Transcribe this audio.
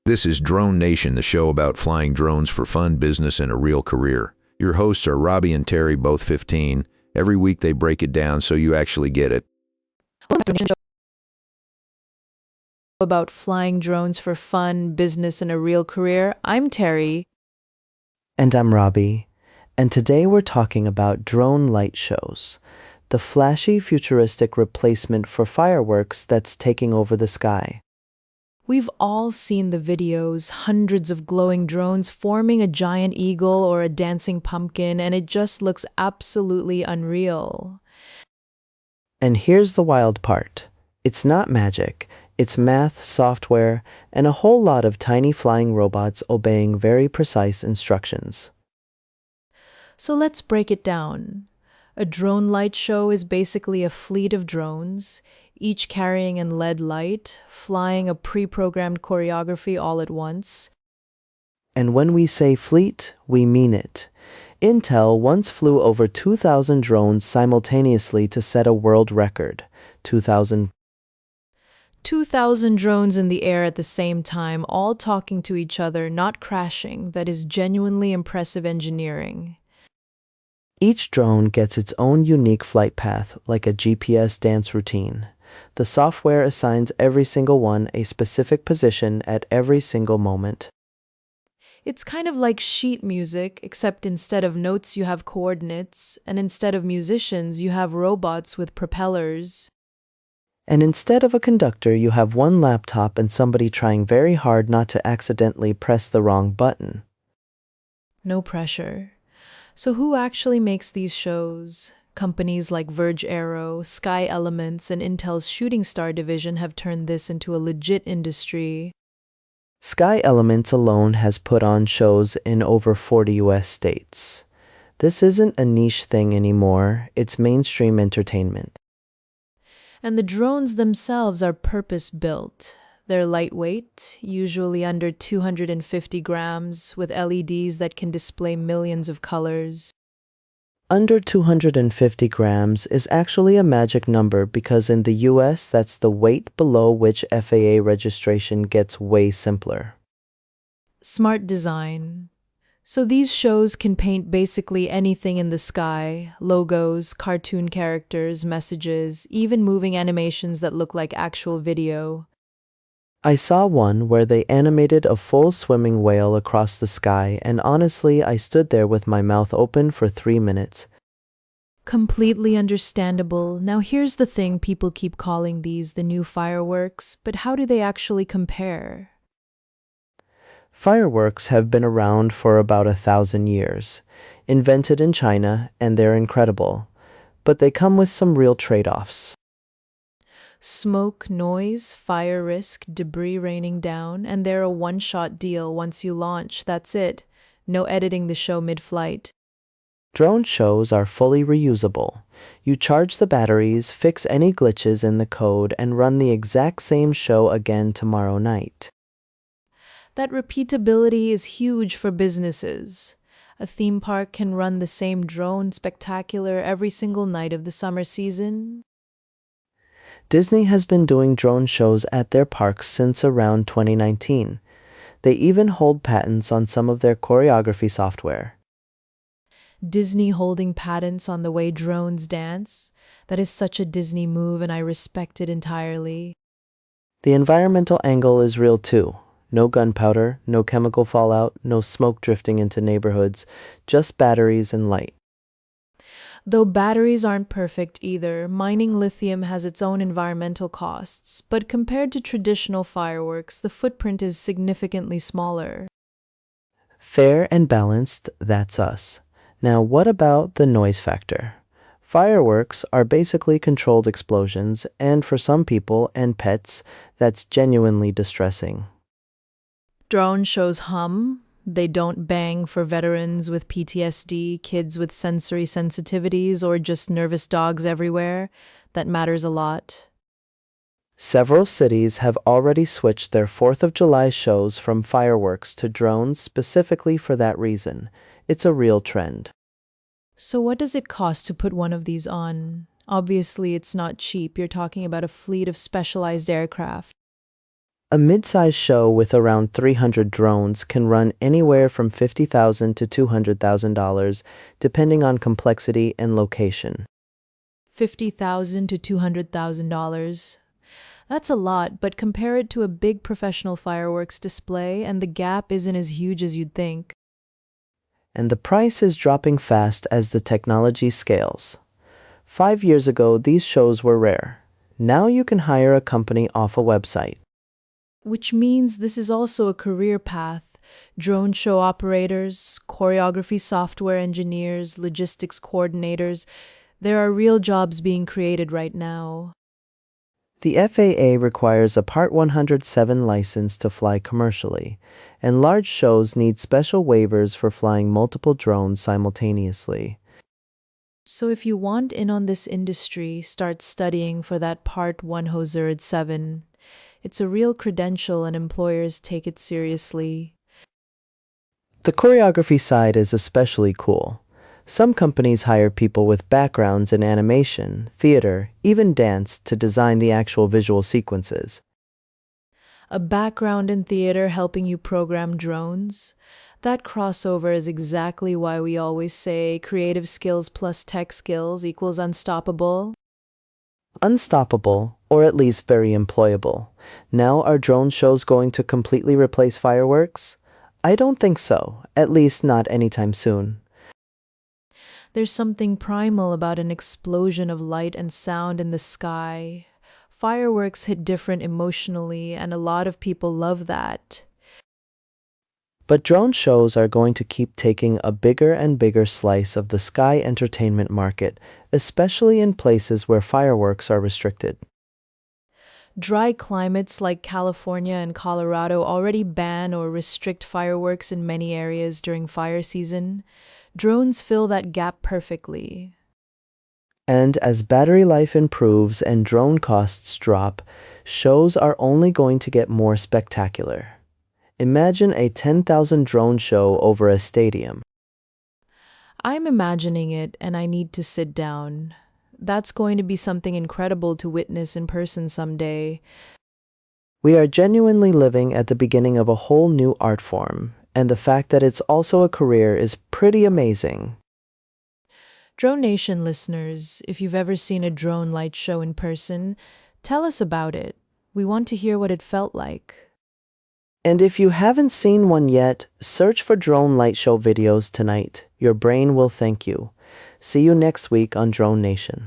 This is Drone Nation, the show about flying drones for fun, business, and a real career. Your hosts are Robbie and Terry, both 15. Every week they break it down so you actually get it. About flying drones for fun, business, and a real career. I'm Terry. And I'm Robbie. And today we're talking about drone light shows, the flashy, futuristic replacement for fireworks that's taking over the sky. We've all seen the videos, hundreds of glowing drones forming a giant eagle or a dancing pumpkin, and it just looks absolutely unreal. And here's the wild part. It's not magic. It's math, software, and a whole lot of tiny flying robots obeying very precise instructions. So let's break it down. A drone light show is basically a fleet of drones, each carrying an LED light, flying a pre-programmed choreography all at once. And when we say fleet, we mean it. Intel once flew over 2,000 drones simultaneously to set a world record. 2,000 drones in the air at the same time, all talking to each other, not crashing. That is genuinely impressive engineering. Each drone gets its own unique flight path, like a GPS dance routine. The software assigns every single one a specific position at every single moment. It's kind of like sheet music, except instead of notes you have coordinates, and instead of musicians you have robots with propellers. And instead of a conductor, you have one laptop and somebody trying very hard not to accidentally press the wrong button. No pressure. So who actually makes these shows? Companies like Verge Aero, Sky Elements, and Intel's Shooting Star division have turned this into a legit industry. Sky Elements alone has put on shows in over 40 US states. This isn't a niche thing anymore, it's mainstream entertainment. And the drones themselves are purpose-built. They're lightweight, usually under 250 grams, with LEDs that can display millions of colors. Under 250 grams is actually a magic number because in the US that's the weight below which FAA registration gets way simpler. Smart design. So these shows can paint basically anything in the sky, logos, cartoon characters, messages, even moving animations that look like actual video. I saw one where they animated a full swimming whale across the sky, and honestly, I stood there with my mouth open for 3 minutes. Completely understandable. Now here's the thing, people keep calling these the new fireworks, but how do they actually compare? Fireworks have been around for about 1,000 years, invented in China, and they're incredible. But they come with some real trade-offs. Smoke, noise, fire risk, debris raining down, and they're a one-shot deal. Once you launch, that's it. No editing the show mid-flight. Drone shows are fully reusable. You charge the batteries, fix any glitches in the code, and run the exact same show again tomorrow night. That repeatability is huge for businesses. A theme park can run the same drone spectacular every single night of the summer season. Disney has been doing drone shows at their parks since around 2019. They even hold patents on some of their choreography software. Disney holding patents on the way drones dance? That is such a Disney move, and I respect it entirely. The environmental angle is real too. No gunpowder, no chemical fallout, no smoke drifting into neighborhoods, just batteries and light. Though batteries aren't perfect either, mining lithium has its own environmental costs, but compared to traditional fireworks, the footprint is significantly smaller. Fair and balanced, that's us. Now what about the noise factor? Fireworks are basically controlled explosions, and for some people and pets, that's genuinely distressing. Drone shows hum. They don't bang for veterans with PTSD, kids with sensory sensitivities, or just nervous dogs everywhere. That matters a lot. Several cities have already switched their 4th of July shows from fireworks to drones specifically for that reason. It's a real trend. So what does it cost to put one of these on? Obviously, it's not cheap. You're talking about a fleet of specialized aircraft. A mid-sized show with around 300 drones can run anywhere from $50,000 to $200,000, depending on complexity and location. $50,000 to $200,000. That's a lot, but compare it to a big professional fireworks display, and the gap isn't as huge as you'd think. And the price is dropping fast as the technology scales. 5 years ago, these shows were rare. Now you can hire a company off a website. Which means this is also a career path. Drone show operators, choreography software engineers, logistics coordinators. There are real jobs being created right now. The FAA requires a Part 107 license to fly commercially, and large shows need special waivers for flying multiple drones simultaneously. So if you want in on this industry, start studying for that Part 107. It's a real credential and employers take it seriously. The choreography side is especially cool. Some companies hire people with backgrounds in animation, theater, even dance to design the actual visual sequences. A background in theater helping you program drones? That crossover is exactly why we always say creative skills plus tech skills equals unstoppable. Unstoppable, or at least very employable. Now are drone shows going to completely replace fireworks? I don't think so, at least not anytime soon. There's something primal about an explosion of light and sound in the sky. Fireworks hit different emotionally, and a lot of people love that. But drone shows are going to keep taking a bigger and bigger slice of the sky entertainment market, especially in places where fireworks are restricted. Dry climates like California and Colorado already ban or restrict fireworks in many areas during fire season. Drones fill that gap perfectly. And as battery life improves and drone costs drop, shows are only going to get more spectacular. Imagine a 10,000 drone show over a stadium. I'm imagining it, and I need to sit down. That's going to be something incredible to witness in person someday. We are genuinely living at the beginning of a whole new art form, and the fact that it's also a career is pretty amazing. Drone Nation listeners, if you've ever seen a drone light show in person, tell us about it. We want to hear what it felt like. And if you haven't seen one yet, search for drone light show videos tonight. Your brain will thank you. See you next week on Drone Nation.